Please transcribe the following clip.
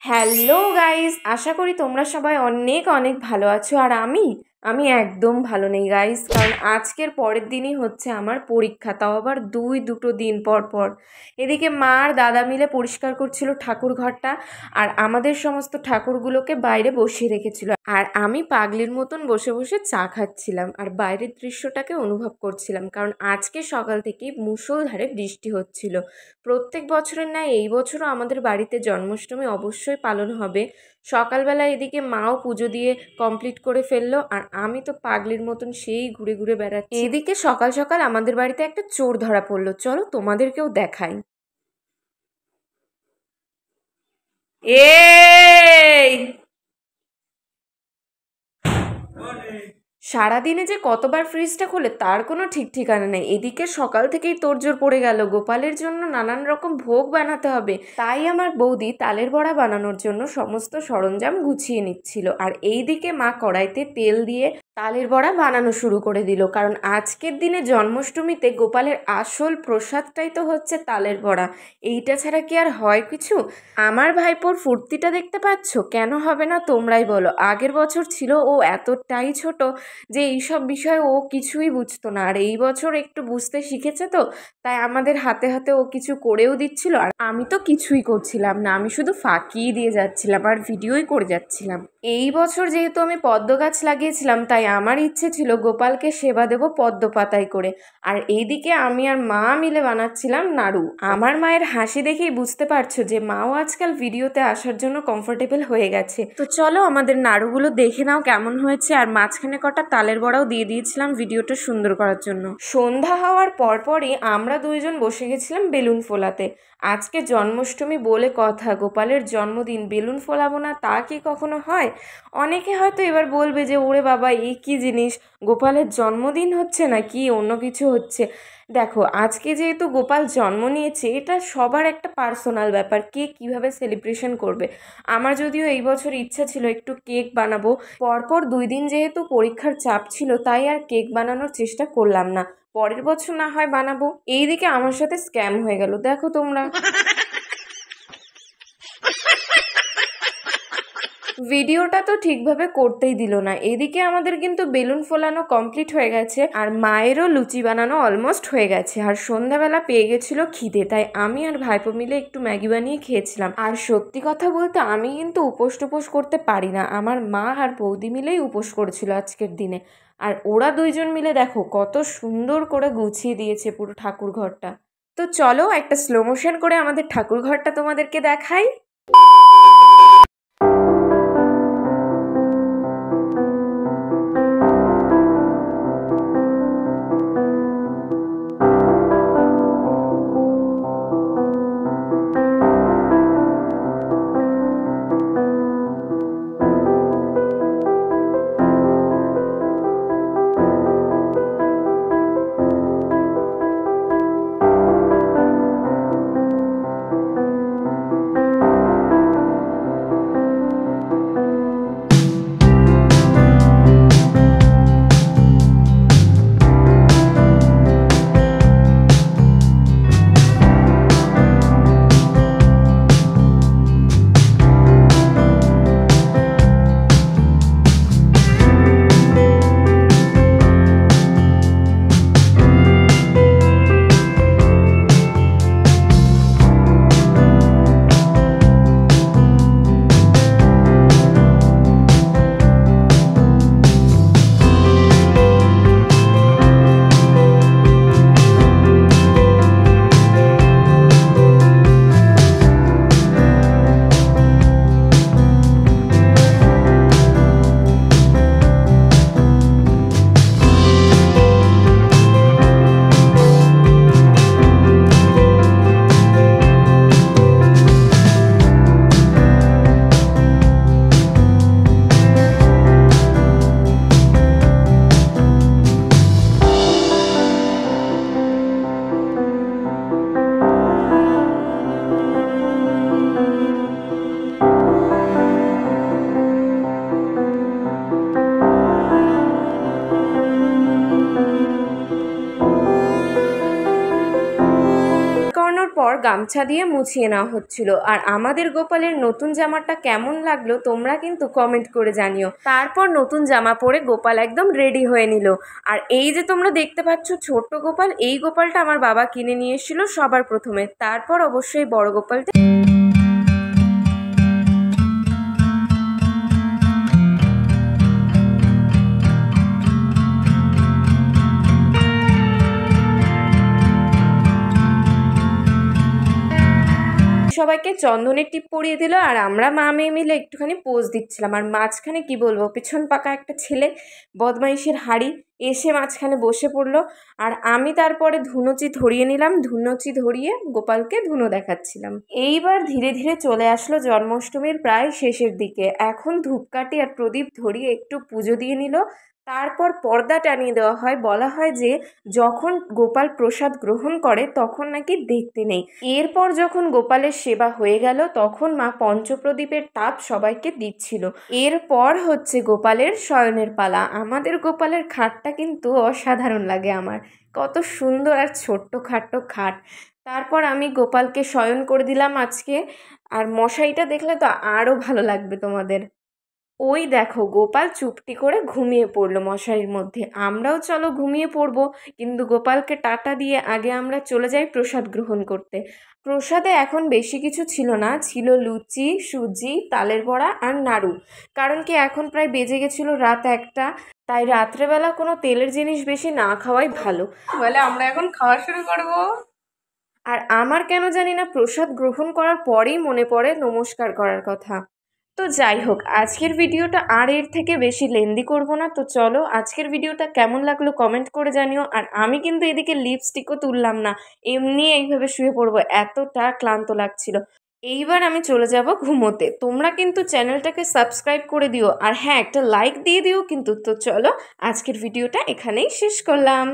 Hello guys, আশা করি তোমরা সবাই অনেক অনেক ভালো আছো। আর আমি একদম ভালো নেই গাইস, কারণ আজকের পরের দিনই হচ্ছে আমার পরীক্ষা, তাও আবার দুটো দিন পর পর। এদিকে মা আর দাদা মিলে পরিষ্কার করছিল ঠাকুর ঘরটা, আর আমাদের সমস্ত ঠাকুরগুলোকে বাইরে বসিয়ে রেখেছিল। আর আমি পাগলির মতন বসে বসে চা খাচ্ছিলাম আর বাইরের দৃশ্যটাকে অনুভব করছিলাম, কারণ আজকে সকাল থেকেই মুষলধারে বৃষ্টি হচ্ছিল। প্রত্যেক বছরের ন্যায় এই বছরও আমাদের বাড়িতে জন্মাষ্টমী অবশ্যই পালন হবে। সকালবেলা এদিকে মাও পুজো দিয়ে কমপ্লিট করে ফেললো, আর আমি তো পাগলির মতন সেই ঘুরে ঘুরে বেড়াচ্ছি। এদিকে সকাল সকাল আমাদের বাড়িতে একটা চোর ধরা পড়লো, চলো তোমাদেরকেও দেখাই। এই সারাদিনে যে কতবার ফ্রিজটা খোলে তার কোনো ঠিক ঠিকানা নেই। এদিকে সকাল থেকেই তোড়জোড় পড়ে গেল, গোপালের জন্য নানান রকম ভোগ বানাতে হবে। তাই আমার বৌদি তালের বড়া বানানোর জন্য সমস্ত সরঞ্জাম গুছিয়ে নিচ্ছিল, আর এইদিকে মা কড়াইতে তেল দিয়ে তালের বড়া বানানো শুরু করে দিল, কারণ আজকের দিনে জন্মাষ্টমীতে গোপালের আসল প্রসাদটাই তো হচ্ছে তালের বড়া। এইটা ছাড়া কি আর হয় কিছু? আমার ভাইপোর ফুর্তিটা দেখতে পাচ্ছ? কেন হবে না তোমরাই বলো। আগের বছর ছিল ও এতটাই ছোট যে এইসব বিষয়ে ও কিছুই বুঝতো না, আর এই বছর একটু বুঝতে শিখেছে, তো তাই আমাদের হাতে হাতে ও কিছু করেও দিচ্ছিল, আর আমি তো কিছুই করছিলাম না, আমি শুধু ফাঁকিই দিয়ে যাচ্ছিলাম আর ভিডিওই করে যাচ্ছিলাম। এই বছর যেহেতু আমি পদ্ম গাছ লাগিয়েছিলাম, তাই আমার ইচ্ছে ছিল গোপালকে সেবা দেব পদ্ম পাতায় করে। আর এইদিকে আমি আর মা মিলে বানাচ্ছিলাম নাড়ু। আমার মায়ের হাসি দেখেই বুঝতে পারছো যে মাও আজকাল ভিডিওতে আসার জন্য কমফোর্টেবল হয়ে গেছে। তো চলো আমাদের নাড়ুগুলো দেখে নাও কেমন হয়েছে, আর মাঝখানে কটা তালের বড়াও দিয়ে দিয়েছিলাম ভিডিওটা সুন্দর করার জন্য। সন্ধ্যা হওয়ার পরপরই আমরা দুইজন বসে গেছিলাম বেলুন ফোলাতে। আজকে জন্মাষ্টমী বলে কথা, গোপালের জন্মদিন, বেলুন ফোলাবো না তা কি কখনো হয়? অনেকে হয়তো এবার বলবে যে ওরে বাবা এই কি জিনিস, গোপালের জন্মদিন হচ্ছে না কি অন্য কিছু হচ্ছে? দেখো, আজকে যেহেতু গোপাল জন্ম নিয়েছে, এটা সবার একটা পার্সোনাল ব্যাপার, কে কিভাবে সেলিব্রেশন করবে। আমার যদিও এই বছর ইচ্ছা ছিল একটু কেক বানাবো, পরপর 2 দিন যেহেতু পরীক্ষার চাপ ছিল তাই আর কেক বানানোর চেষ্টা করলাম না। পরের বছর না হয় বানাবো। এইদিকে আমার সাথে স্ক্যাম হয়ে গেল, দেখো তোমরা। ভিডিওটা তো ঠিকভাবে করতেই দিল না। এদিকে আমাদের কিন্তু বেলুন ফোলানো কমপ্লিট হয়ে গেছে, আর মায়েরও লুচি বানানো অলমোস্ট হয়ে গেছে, আর সন্ধ্যাবেলা পেয়ে গেছিল খিদে, তাই আমি আর ভাইপো মিলে একটু ম্যাগি বানিয়ে খেয়েছিলাম। আর সত্যি কথা বলতে আমি কিন্তু উপোস টুপোস করতে পারি না, আমার মা আর বৌদি মিলেই উপোস করেছিল আজকের দিনে। আর ওরা দুইজন মিলে দেখো কত সুন্দর করে গুছিয়ে দিয়েছে পুরো ঠাকুর ঘরটা। তো চলো একটা স্লো মোশন করে আমাদের ঠাকুর ঘরটা তোমাদেরকে দেখাই। গামছা দিয়ে মুছিয়ে নেওয়া হচ্ছিল। আর আমাদের গোপালের নতুন জামাটা কেমন লাগলো তোমরা কিন্তু কমেন্ট করে জানিও। তারপর নতুন জামা পরে গোপাল একদম রেডি হয়ে নিল। আর এই যে তোমরা দেখতে পাচ্ছ ছোট্ট গোপাল, এই গোপালটা আমার বাবা কিনে নিয়ে এসেছিল সবার প্রথমে, তারপর অবশ্যই বড় গোপালটা। সবাইকে চন্দনের টিপ পরিয়ে দিল আর আমরা মা মেয়ে মিলে একটুখানি পোজ দিচ্ছিলাম। আর মাঝখানে কি বলবো, পিছন পাকা একটা ছেলে বদমাইশের হাড়ি এসে মাঝখানে বসে পড়লো। আর আমি তারপরে ধুনুচি ধরিয়ে নিলাম, ধুনুচি ধরিয়ে গোপালকে ধুনো দেখাচ্ছিলাম। এইবার ধীরে ধীরে চলে আসলো জন্মাষ্টমীর প্রায় শেষের দিকে। এখন ধূপকাঠি আর প্রদীপ ধরিয়ে একটু পুজো দিয়ে নিল। তারপর পর্দা টানিয়ে দেওয়া হয়। বলা হয় যে যখন গোপাল প্রসাদ গ্রহণ করে তখন নাকি দেখতে নেই। এরপর যখন গোপালের সেবা হয়ে গেল তখন মা পঞ্চপ্রদীপের তাপ সবাইকে দিচ্ছিল। এরপর হচ্ছে গোপালের শয়নের পালা। আমাদের গোপালের খাটটা কিন্তু অসাধারণ লাগে আমার, কত সুন্দর আর ছোট্ট খাট্ট খাট। তারপর আমি গোপালকে শয়ন করে দিলাম আজকে। আর মশাইটা দেখলে তো আরও ভালো লাগবে তোমাদের। ওই দেখো গোপাল চুপটি করে ঘুমিয়ে পড়লো মশারির মধ্যে। আমরাও চলো ঘুমিয়ে পড়বো, কিন্তু গোপালকে টাটা দিয়ে আগে আমরা চলে যাই প্রসাদ গ্রহণ করতে। প্রসাদে এখন বেশি কিছু ছিল না, ছিল লুচি, সুজি, তালের বড়া আর নাড়ু। কারণ কি এখন প্রায় বেজে গেছিলো রাত 1টা, তাই রাত্রেবেলা কোনো তেলের জিনিস বেশি না খাওয়াই ভালো। বলে আমরা এখন খাওয়া শুরু করবো। আর আমার কেন জানি না প্রসাদ গ্রহণ করার পরেই মনে পড়ে নমস্কার করার কথা। তো যাই হোক, আজকের ভিডিওটা আর এর থেকে বেশি লেন্দি করব না। তো চলো আজকের ভিডিওটা কেমন লাগলো কমেন্ট করে জানিও। আর আমি কিন্তু এদিকে লিপস্টিকও তুললাম না, এমনি এইভাবে শুয়ে পড়বো, এতটা ক্লান্ত লাগছিল। এইবার আমি চলে যাব ঘুমোতে। তোমরা কিন্তু চ্যানেলটাকে সাবস্ক্রাইব করে দিও, আর হ্যাঁ একটা লাইক দিয়ে দিও কিন্তু। তো চলো আজকের ভিডিওটা এখানেই শেষ করলাম।